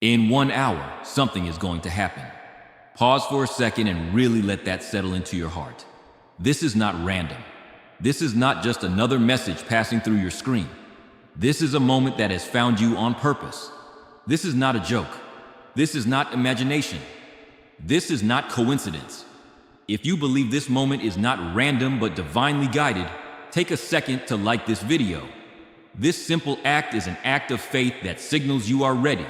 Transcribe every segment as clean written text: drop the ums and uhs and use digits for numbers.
In 1 hour, something is going to happen. Pause for a second and really let that settle into your heart. This is not random. This is not just another message passing through your screen. This is a moment that has found you on purpose. This is not a joke. This is not imagination. This is not coincidence. If you believe this moment is not random but divinely guided, take a second to like this video. This simple act is an act of faith that signals you are ready,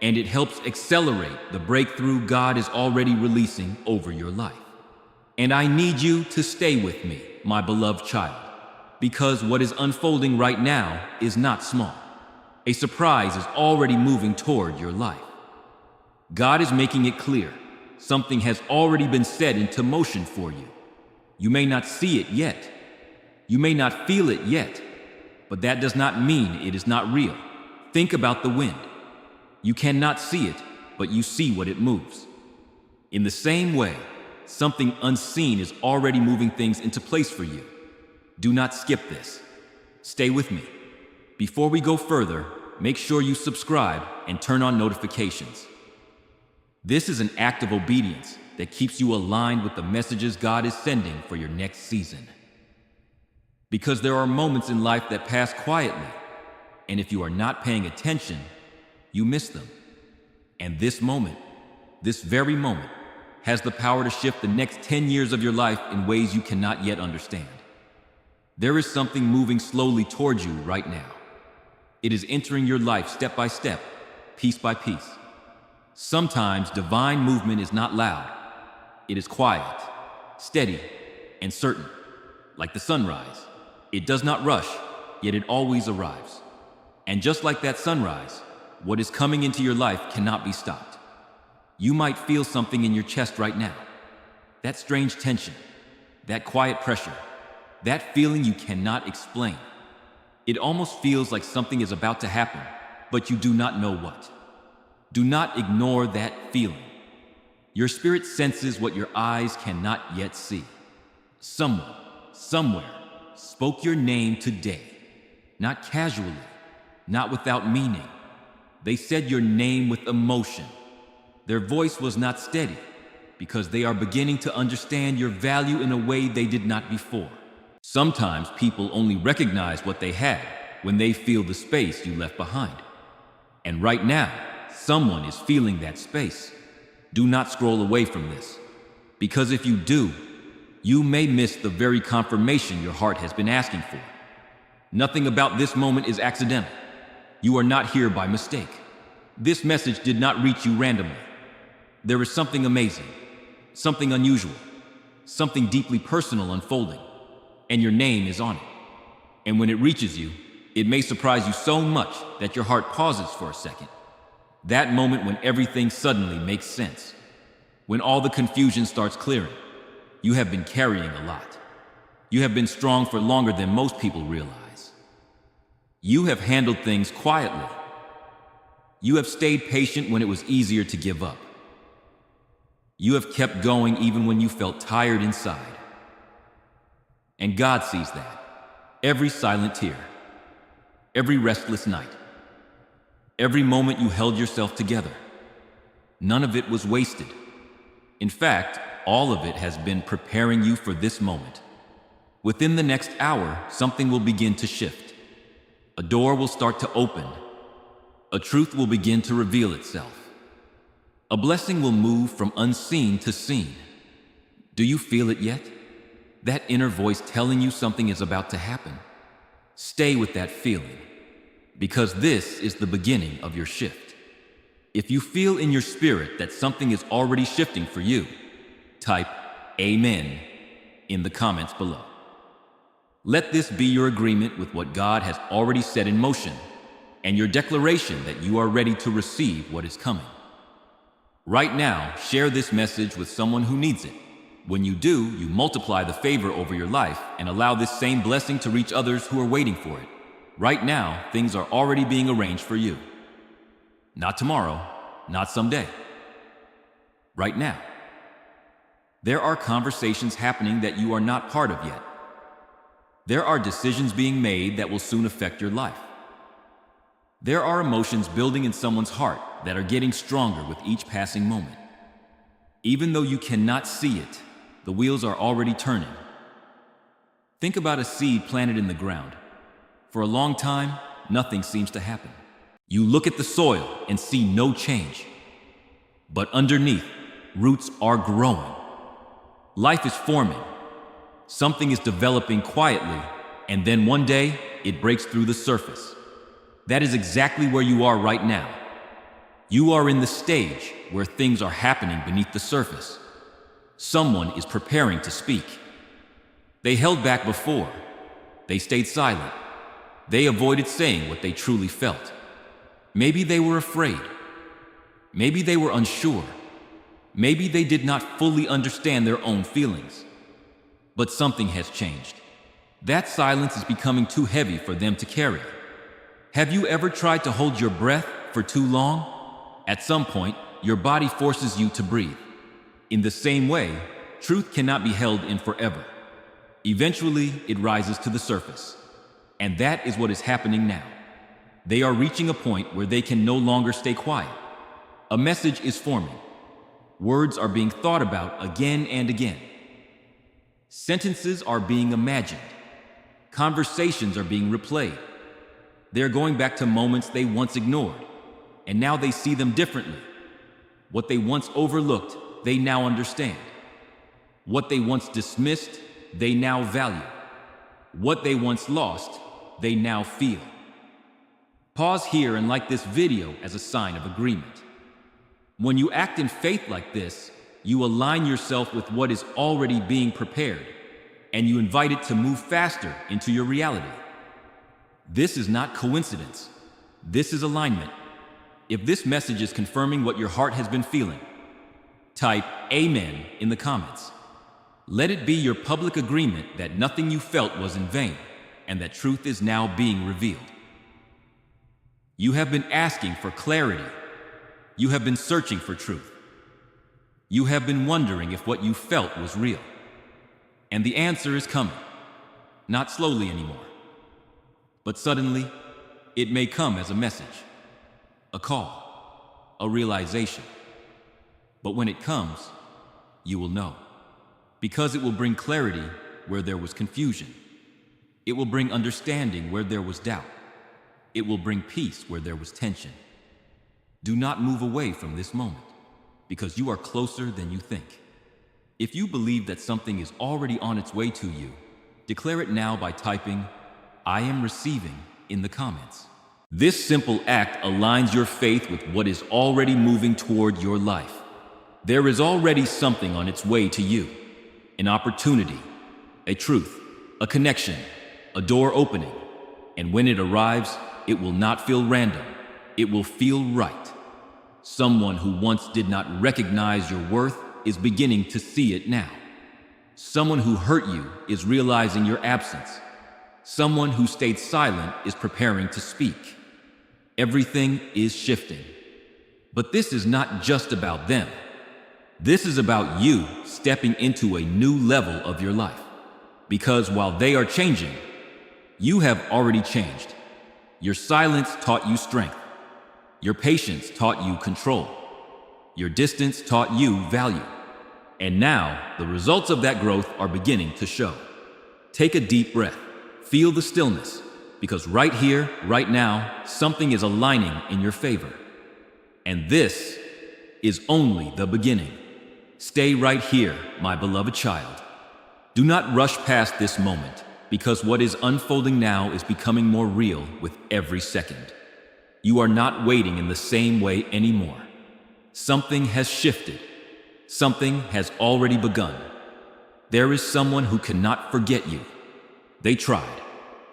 and it helps accelerate the breakthrough God is already releasing over your life. And I need you to stay with me, my beloved child, because what is unfolding right now is not small. A surprise is already moving toward your life. God is making it clear. Something has already been set into motion for you. You may not see it yet. You may not feel it yet, but that does not mean it is not real. Think about the wind. You cannot see it, but you see what it moves. In the same way, something unseen is already moving things into place for you. Do not skip this. Stay with me. Before we go further, make sure you subscribe and turn on notifications. This is an act of obedience that keeps you aligned with the messages God is sending for your next season. Because there are moments in life that pass quietly, and if you are not paying attention, you miss them. And this moment, this very moment, has the power to shift the next 10 years of your life in ways you cannot yet understand. There is something moving slowly towards you right now. It is entering your life step by step, piece by piece. Sometimes divine movement is not loud. It is quiet, steady, and certain, like the sunrise. It does not rush, yet it always arrives. And just like that sunrise, what is coming into your life cannot be stopped. You might feel something in your chest right now. That strange tension, that quiet pressure, that feeling you cannot explain. It almost feels like something is about to happen, but you do not know what. Do not ignore that feeling. Your spirit senses what your eyes cannot yet see. Someone, somewhere, spoke your name today. Not casually, not without meaning. They said your name with emotion. Their voice was not steady because they are beginning to understand your value in a way they did not before. Sometimes people only recognize what they had when they feel the space you left behind. And right now, someone is feeling that space. Do not scroll away from this, because if you do, you may miss the very confirmation your heart has been asking for. Nothing about this moment is accidental. You are not here by mistake. This message did not reach you randomly. There is something amazing, something unusual, something deeply personal unfolding, and your name is on it. And when it reaches you, it may surprise you so much that your heart pauses for a second. That moment when everything suddenly makes sense. When all the confusion starts clearing. You have been carrying a lot. You have been strong for longer than most people realize. You have handled things quietly. You have stayed patient when it was easier to give up. You have kept going even when you felt tired inside. And God sees that. Every silent tear. Every restless night. Every moment you held yourself together. None of it was wasted. In fact, all of it has been preparing you for this moment. Within the next hour, something will begin to shift. A door will start to open. A truth will begin to reveal itself. A blessing will move from unseen to seen. Do you feel it yet? That inner voice telling you something is about to happen. Stay with that feeling, because this is the beginning of your shift. If you feel in your spirit that something is already shifting for you, type Amen in the comments below. Let this be your agreement with what God has already set in motion and your declaration that you are ready to receive what is coming. Right now, share this message with someone who needs it. When you do, you multiply the favor over your life and allow this same blessing to reach others who are waiting for it. Right now, things are already being arranged for you. Not tomorrow, not someday. Right now. There are conversations happening that you are not part of yet. There are decisions being made that will soon affect your life. There are emotions building in someone's heart that are getting stronger with each passing moment. Even though you cannot see it, the wheels are already turning. Think about a seed planted in the ground. For a long time, nothing seems to happen. You look at the soil and see no change. But underneath, roots are growing. Life is forming. Something is developing quietly, and then one day, it breaks through the surface. That is exactly where you are right now. You are in the stage where things are happening beneath the surface. Someone is preparing to speak. They held back before. They stayed silent. They avoided saying what they truly felt. Maybe they were afraid. Maybe they were unsure. Maybe they did not fully understand their own feelings. But something has changed. That silence is becoming too heavy for them to carry. Have you ever tried to hold your breath for too long? At some point, your body forces you to breathe. In the same way, truth cannot be held in forever. Eventually, it rises to the surface. And that is what is happening now. They are reaching a point where they can no longer stay quiet. A message is forming. Words are being thought about again and again. Sentences are being imagined. Conversations are being replayed. They're going back to moments they once ignored, and now they see them differently. What they once overlooked, they now understand. What they once dismissed, they now value. What they once lost, they now feel. Pause here and like this video as a sign of agreement. When you act in faith like this, you align yourself with what is already being prepared, and you invite it to move faster into your reality. This is not coincidence. This is alignment. If this message is confirming what your heart has been feeling, type Amen in the comments. Let it be your public agreement that nothing you felt was in vain, and that truth is now being revealed. You have been asking for clarity. You have been searching for truth. You have been wondering if what you felt was real. And the answer is coming. Not slowly anymore. But suddenly, it may come as a message, a call, a realization. But when it comes, you will know. Because it will bring clarity where there was confusion. It will bring understanding where there was doubt. It will bring peace where there was tension. Do not move away from this moment, because you are closer than you think. If you believe that something is already on its way to you, declare it now by typing, "I am receiving," in the comments. This simple act aligns your faith with what is already moving toward your life. There is already something on its way to you. An opportunity, a truth, a connection, a door opening. And when it arrives, it will not feel random. It will feel right. Someone who once did not recognize your worth is beginning to see it now. Someone who hurt you is realizing your absence. Someone who stayed silent is preparing to speak. Everything is shifting. But this is not just about them. This is about you stepping into a new level of your life. Because while they are changing, you have already changed. Your silence taught you strength. Your patience taught you control. Your distance taught you value. And now, the results of that growth are beginning to show. Take a deep breath. Feel the stillness. Because right here, right now, something is aligning in your favor. And this is only the beginning. Stay right here, my beloved child. Do not rush past this moment, because what is unfolding now is becoming more real with every second. You are not waiting in the same way anymore. Something has shifted. Something has already begun. There is someone who cannot forget you. They tried.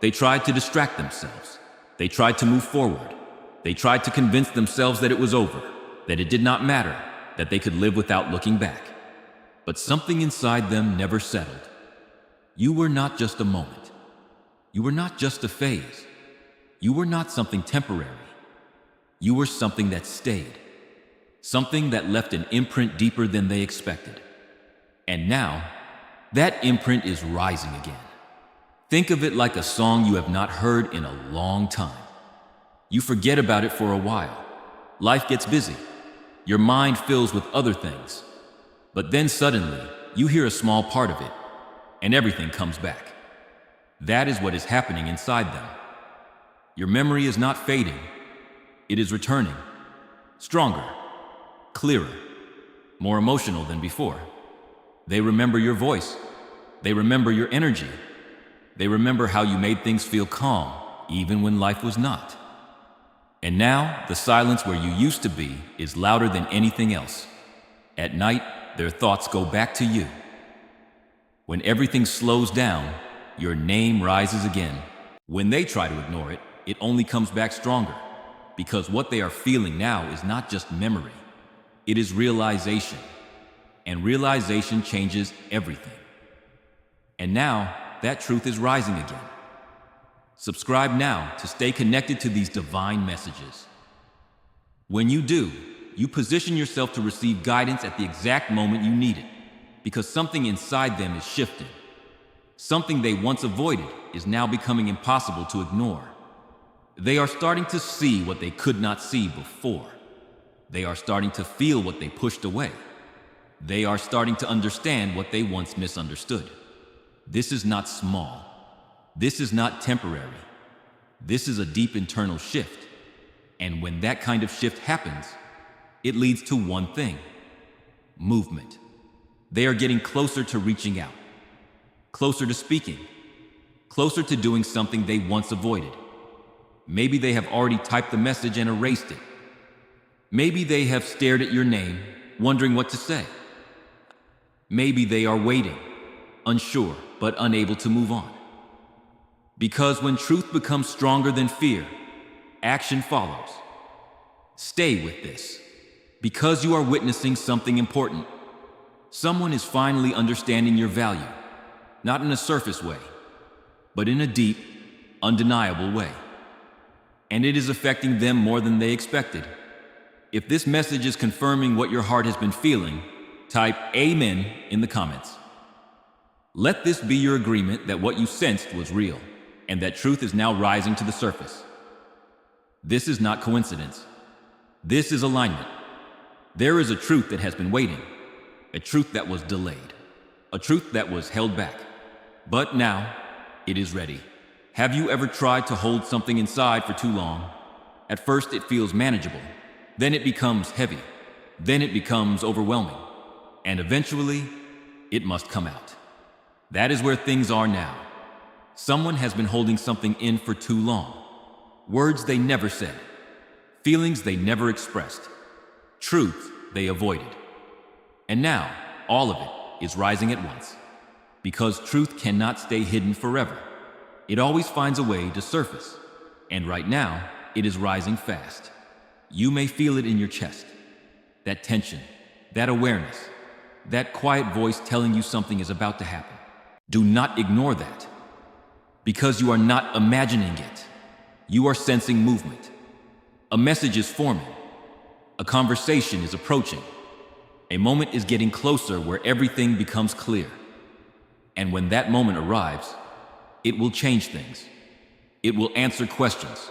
They tried to distract themselves. They tried to move forward. They tried to convince themselves that it was over, that it did not matter, that they could live without looking back. But something inside them never settled. You were not just a moment. You were not just a phase. You were not something temporary. You were something that stayed. Something that left an imprint deeper than they expected. And now, that imprint is rising again. Think of it like a song you have not heard in a long time. You forget about it for a while. Life gets busy. Your mind fills with other things. But then suddenly, you hear a small part of it, and everything comes back. That is what is happening inside them. Your memory is not fading. It is returning. Stronger, clearer, more emotional than before. They remember your voice. They remember your energy. They remember how you made things feel calm, even when life was not. And now, the silence where you used to be is louder than anything else. At night, their thoughts go back to you. When everything slows down, your name rises again. When they try to ignore it, it only comes back stronger. Because what they are feeling now is not just memory. It is realization. And realization changes everything. And now, that truth is rising again. Subscribe now to stay connected to these divine messages. When you do, you position yourself to receive guidance at the exact moment you need it, because something inside them is shifting. Something they once avoided is now becoming impossible to ignore. They are starting to see what they could not see before. They are starting to feel what they pushed away. They are starting to understand what they once misunderstood. This is not small. This is not temporary. This is a deep internal shift. And when that kind of shift happens, it leads to one thing: movement. They are getting closer to reaching out, closer to speaking, closer to doing something they once avoided. Maybe they have already typed the message and erased it. Maybe they have stared at your name, wondering what to say. Maybe they are waiting, unsure, but unable to move on. Because when truth becomes stronger than fear, action follows. Stay with this, because you are witnessing something important. Someone is finally understanding your value, not in a surface way, but in a deep, undeniable way. And it is affecting them more than they expected. If this message is confirming what your heart has been feeling, type Amen in the comments. Let this be your agreement that what you sensed was real, and that truth is now rising to the surface. This is not coincidence. This is alignment. There is a truth that has been waiting, a truth that was delayed, a truth that was held back. But now, it is ready. Have you ever tried to hold something inside for too long? At first it feels manageable, then it becomes heavy, then it becomes overwhelming, and eventually, it must come out. That is where things are now. Someone has been holding something in for too long. Words they never said, feelings they never expressed, truth they avoided. And now, all of it is rising at once. Because truth cannot stay hidden forever. It always finds a way to surface. And right now, it is rising fast. You may feel it in your chest. That tension, that awareness, that quiet voice telling you something is about to happen. Do not ignore that. Because you are not imagining it. You are sensing movement. A message is forming. A conversation is approaching. A moment is getting closer where everything becomes clear. And when that moment arrives, it will change things. It will answer questions.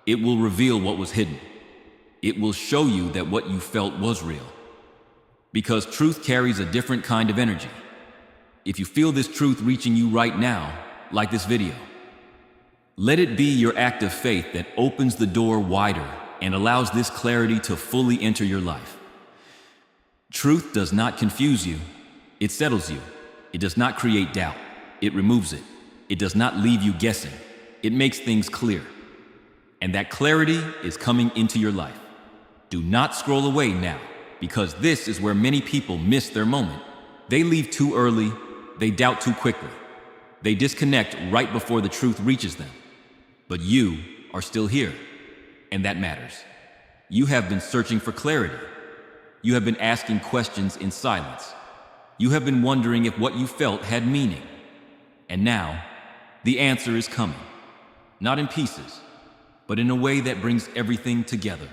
It will reveal what was hidden. It will show you that what you felt was real. Because truth carries a different kind of energy. If you feel this truth reaching you right now, like this video, let it be your act of faith that opens the door wider and allows this clarity to fully enter your life. Truth does not confuse you, it settles you. It does not create doubt, it removes it. It does not leave you guessing, it makes things clear. And that clarity is coming into your life. Do not scroll away now, because this is where many people miss their moment. They leave too early, they doubt too quickly. They disconnect right before the truth reaches them. But you are still here, and that matters. You have been searching for clarity. You have been asking questions in silence. You have been wondering if what you felt had meaning. And now, the answer is coming. Not in pieces, but in a way that brings everything together.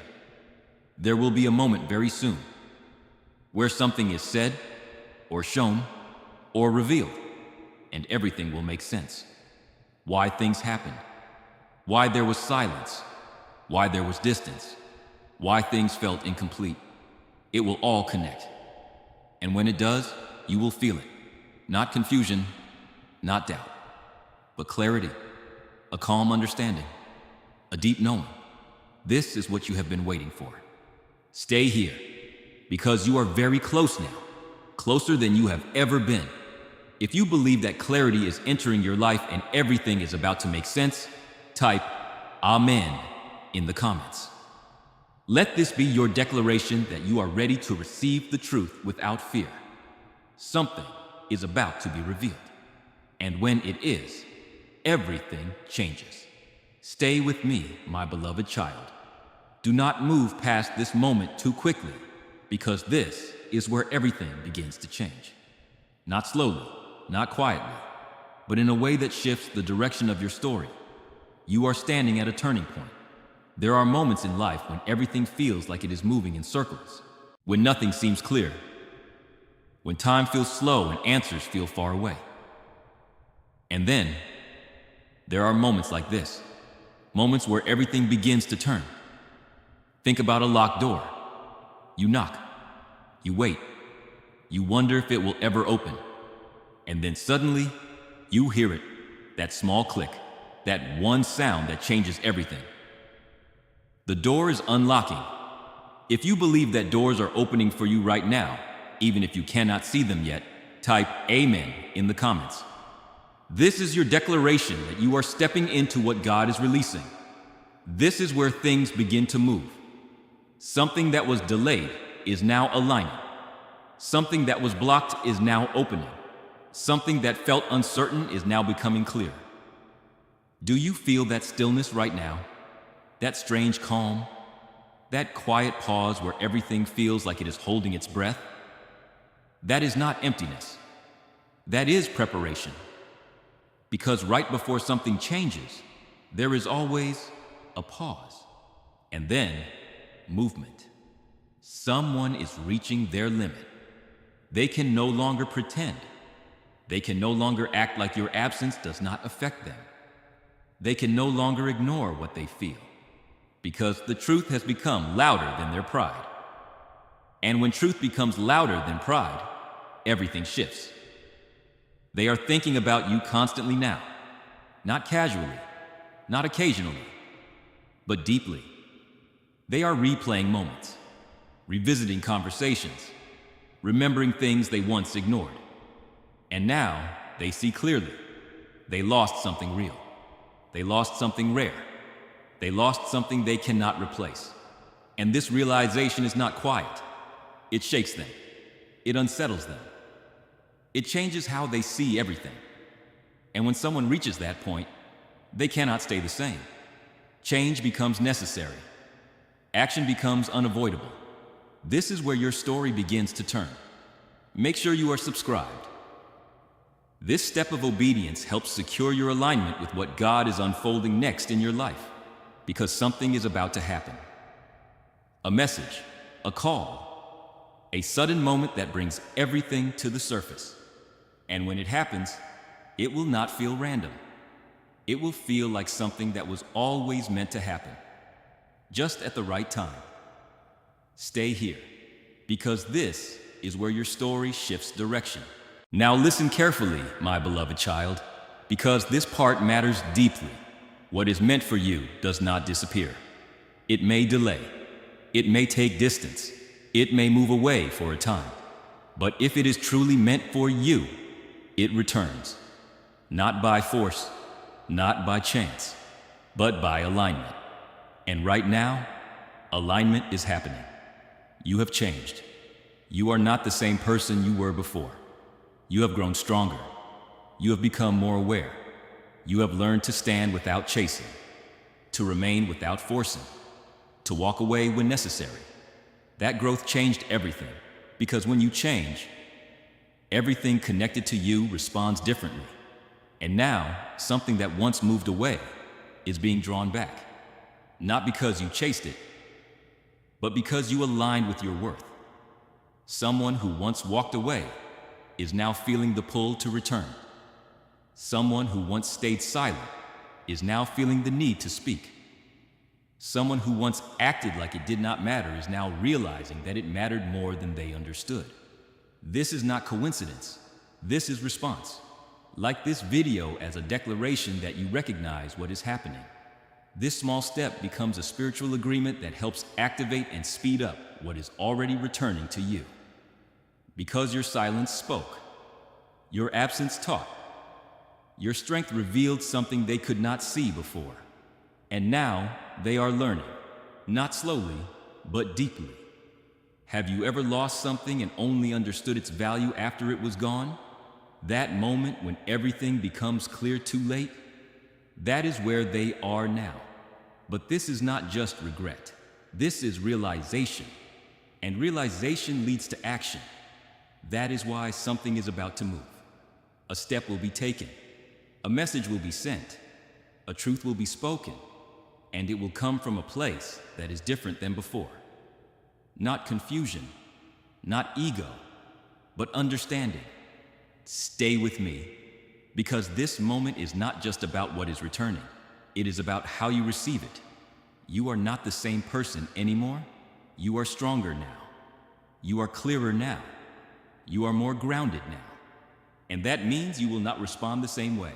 There will be a moment very soon where something is said, or shown, or revealed, and everything will make sense. Why things happened, why there was silence, why there was distance, why things felt incomplete. It will all connect. And when it does, you will feel it. Not confusion, not doubt, but clarity, a calm understanding, a deep knowing. This is what you have been waiting for. Stay here, because you are very close now, closer than you have ever been. If you believe that clarity is entering your life and everything is about to make sense, type Amen in the comments. Let this be your declaration that you are ready to receive the truth without fear. Something is about to be revealed. And when it is, everything changes. Stay with me, my beloved child. Do not move past this moment too quickly, because this is where everything begins to change. Not slowly, not quietly, but in a way that shifts the direction of your story. You are standing at a turning point. There are moments in life when everything feels like it is moving in circles, when nothing seems clear, when time feels slow and answers feel far away. And then, there are moments like this, moments where everything begins to turn. Think about a locked door. You knock, you wait, you wonder if it will ever open. And then suddenly, you hear it, that small click, that one sound that changes everything. The door is unlocking. If you believe that doors are opening for you right now, even if you cannot see them yet, type Amen in the comments. This is your declaration that you are stepping into what God is releasing. This is where things begin to move. Something that was delayed is now aligning. Something that was blocked is now opening. Something that felt uncertain is now becoming clear. Do you feel that stillness right now? That strange calm? That quiet pause where everything feels like it is holding its breath? That is not emptiness. That is preparation. Because right before something changes, there is always a pause. And then, movement. Someone is reaching their limit. They can no longer pretend. They can no longer act like your absence does not affect them. They can no longer ignore what they feel, because the truth has become louder than their pride. And when truth becomes louder than pride, everything shifts. They are thinking about you constantly now, not casually, not occasionally, but deeply. They are replaying moments, revisiting conversations, remembering things they once ignored. And now they see clearly. They lost something real. They lost something rare. They lost something they cannot replace. And this realization is not quiet. It shakes them. It unsettles them. It changes how they see everything. And when someone reaches that point, they cannot stay the same. Change becomes necessary. Action becomes unavoidable. This is where your story begins to turn. Make sure you are subscribed. This step of obedience helps secure your alignment with what God is unfolding next in your life, because something is about to happen. A message, a call, a sudden moment that brings everything to the surface. And when it happens, it will not feel random. It will feel like something that was always meant to happen, just at the right time. Stay here, because this is where your story shifts direction. Now listen carefully, my beloved child, because this part matters deeply. What is meant for you does not disappear. It may delay. It may take distance. It may move away for a time. But if it is truly meant for you, it returns. Not by force, not by chance, but by alignment. And right now, alignment is happening. You have changed. You are not the same person you were before. You have grown stronger. You have become more aware. You have learned to stand without chasing, to remain without forcing, to walk away when necessary. That growth changed everything, because when you change, everything connected to you responds differently. And now, something that once moved away is being drawn back. Not because you chased it, but because you aligned with your worth. Someone who once walked away is now feeling the pull to return. Someone who once stayed silent is now feeling the need to speak. Someone who once acted like it did not matter is now realizing that it mattered more than they understood. This is not coincidence. This is response. Like this video as a declaration that you recognize what is happening. This small step becomes a spiritual agreement that helps activate and speed up what is already returning to you. Because your silence spoke, your absence taught, your strength revealed something they could not see before. And now they are learning, not slowly, but deeply. Have you ever lost something and only understood its value after it was gone? That moment when everything becomes clear too late? That is where they are now. But this is not just regret. This is realization. And realization leads to action. That is why something is about to move. A step will be taken. A message will be sent. A truth will be spoken. And it will come from a place that is different than before. Not confusion, not ego, but understanding. Stay with me, because this moment is not just about what is returning. It is about how you receive it. You are not the same person anymore. You are stronger now. You are clearer now. You are more grounded now. And that means you will not respond the same way.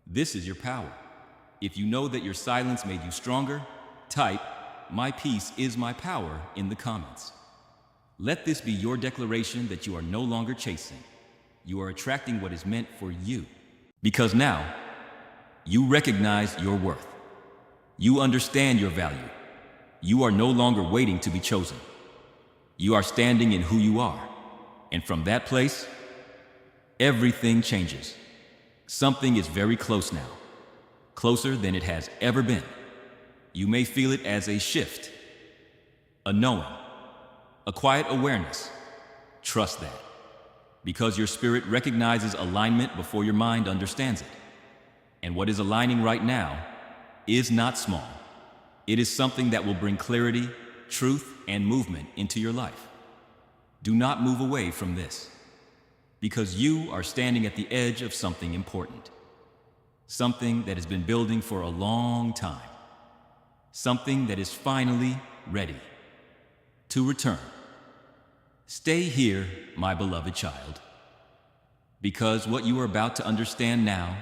This is your power. If you know that your silence made you stronger, type, "My peace is my power" in the comments. Let this be your declaration that you are no longer chasing. You are attracting what is meant for you. Because now, you recognize your worth. You understand your value. You are no longer waiting to be chosen. You are standing in who you are. And from that place, everything changes. Something is very close now. Closer than it has ever been. You may feel it as a shift, a knowing, a quiet awareness. Trust that. Because your spirit recognizes alignment before your mind understands it. And what is aligning right now is not small. It is something that will bring clarity, truth, and movement into your life. Do not move away from this, because you are standing at the edge of something important. Something that has been building for a long time. Something that is finally ready to return. Stay here, my beloved child, because what you are about to understand now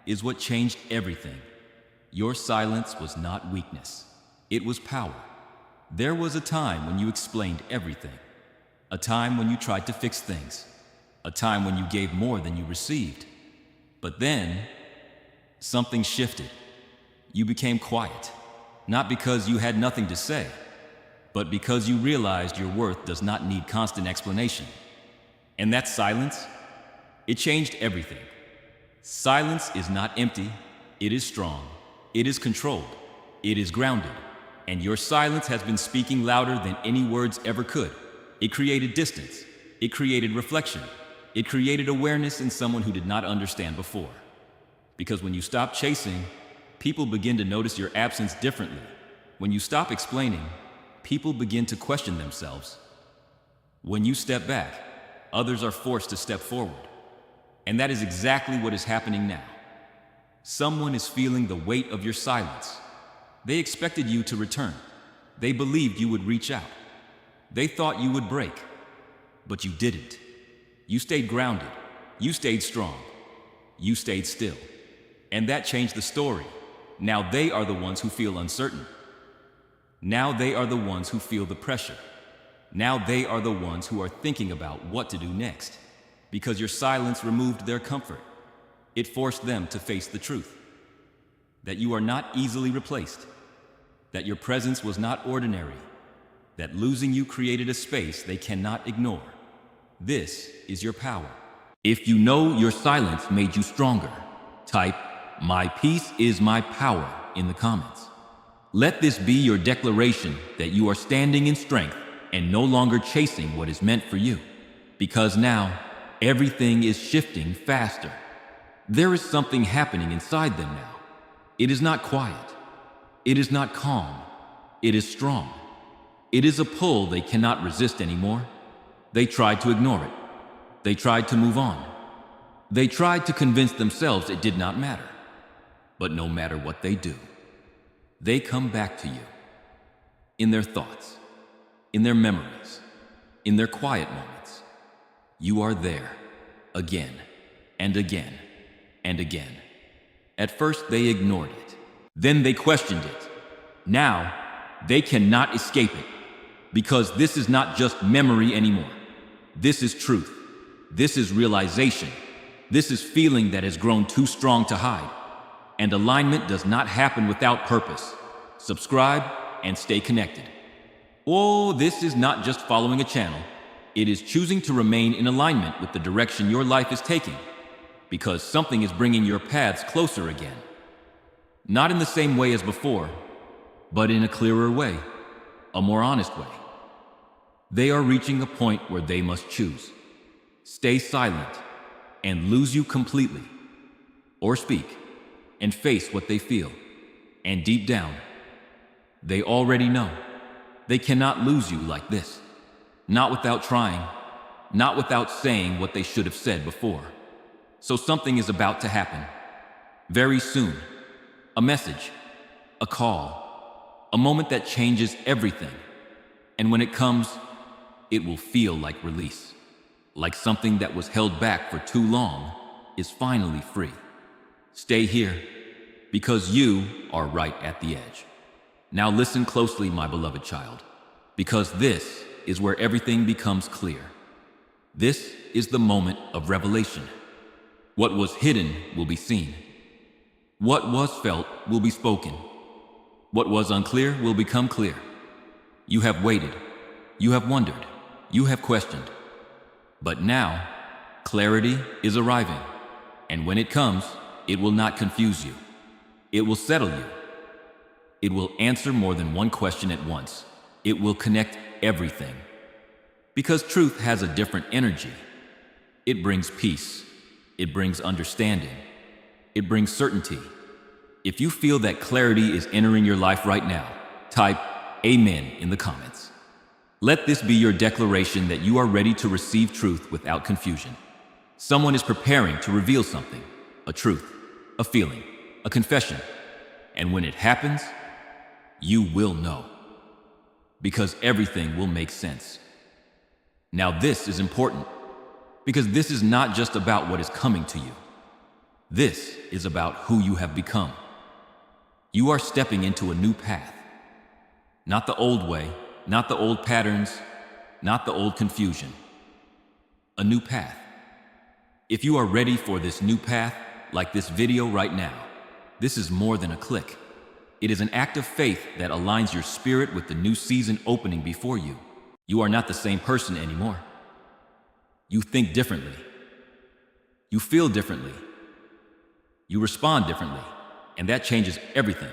is what changed everything. Your silence was not weakness. It was power. There was a time when you explained everything. A time when you tried to fix things. A time when you gave more than you received. But then, something shifted. You became quiet, not because you had nothing to say, but because you realized your worth does not need constant explanation. And that silence, it changed everything. Silence is not empty, it is strong, it is controlled, it is grounded, and your silence has been speaking louder than any words ever could. It created distance, it created reflection, it created awareness in someone who did not understand before. Because when you stop chasing, people begin to notice your absence differently. When you stop explaining, people begin to question themselves. When you step back, others are forced to step forward. And that is exactly what is happening now. Someone is feeling the weight of your silence. They expected you to return. They believed you would reach out. They thought you would break. But you didn't. You stayed grounded. You stayed strong. You stayed still. And that changed the story. Now they are the ones who feel uncertain. Now they are the ones who feel the pressure. Now they are the ones who are thinking about what to do next. Because your silence removed their comfort. It forced them to face the truth. That you are not easily replaced. That your presence was not ordinary. That losing you created a space they cannot ignore. This is your power. If you know your silence made you stronger, type, "My peace is my power" in the comments. Let this be your declaration that you are standing in strength and no longer chasing what is meant for you. Because now, everything is shifting faster. There is something happening inside them now. It is not quiet. It is not calm. It is strong. It is a pull they cannot resist anymore. They tried to ignore it. They tried to move on. They tried to convince themselves it did not matter. But no matter what they do, They come back to you in their thoughts, in their memories, in their quiet moments. You are there again and again and again. At first, they ignored it. Then they questioned it. Now, they cannot escape it because this is not just memory anymore. This is truth. This is realization. This is feeling that has grown too strong to hide. And alignment does not happen without purpose. Subscribe and stay connected. Oh, this is not just following a channel. It is choosing to remain in alignment with the direction your life is taking, because something is bringing your paths closer again. Not in the same way as before, but in a clearer way, a more honest way. They are reaching a point where they must choose. Stay silent and lose you completely, or speak and face what they feel. And deep down, they already know they cannot lose you like this. Not without trying, not without saying what they should have said before. So something is about to happen. Very soon. A message, a call, a moment that changes everything. And when it comes, it will feel like release. Like something that was held back for too long is finally free. Stay here, because you are right at the edge. Now listen closely, my beloved child, because this is where everything becomes clear. This is the moment of revelation. What was hidden will be seen. What was felt will be spoken. What was unclear will become clear. You have waited. You have wondered. You have questioned. But now, clarity is arriving. And when it comes, it will not confuse you. It will settle you. It will answer more than one question at once. It will connect everything. Because truth has a different energy. It brings peace. It brings understanding. It brings certainty. If you feel that clarity is entering your life right now, type Amen in the comments. Let this be your declaration that you are ready to receive truth without confusion. Someone is preparing to reveal something, a truth, a feeling, a confession. And when it happens, you will know. Because everything will make sense. Now this is important, because this is not just about what is coming to you. This is about who you have become. You are stepping into a new path. Not the old way, not the old patterns, not the old confusion. A new path. If you are ready for this new path, like this video right now, this is more than a click. It is an act of faith that aligns your spirit with the new season opening before you. You are not the same person anymore. You think differently. You feel differently. You respond differently, and that changes everything.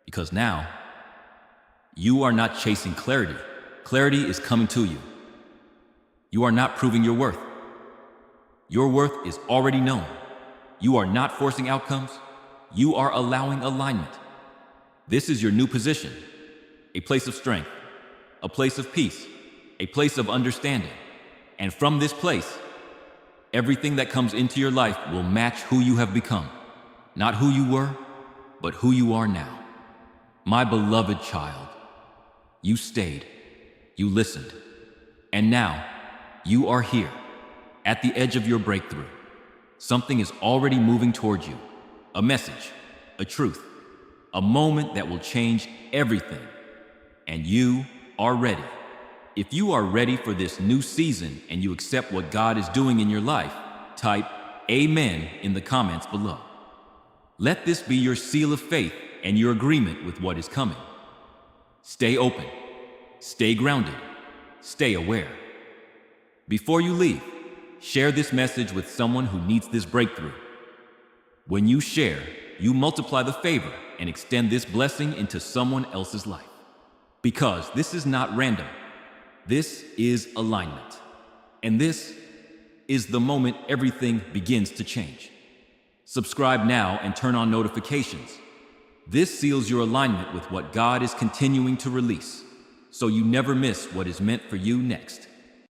Because now, you are not chasing clarity. Clarity is coming to you. You are not proving your worth. Your worth is already known. You are not forcing outcomes. You are allowing alignment. This is your new position, a place of strength, a place of peace, a place of understanding. And from this place, everything that comes into your life will match who you have become. Not who you were, but who you are now. My beloved child, you stayed, you listened, and now you are here, at the edge of your breakthrough. Something is already moving towards you, a message, a truth, a moment that will change everything. And you are ready. If you are ready for this new season and you accept what God is doing in your life, type Amen in the comments below. Let this be your seal of faith and your agreement with what is coming. Stay open, stay grounded, stay aware. Before you leave, share this message with someone who needs this breakthrough. When you share, you multiply the favor and extend this blessing into someone else's life. Because this is not random. This is alignment. And this is the moment everything begins to change. Subscribe now and turn on notifications. This seals your alignment with what God is continuing to release, so you never miss what is meant for you next.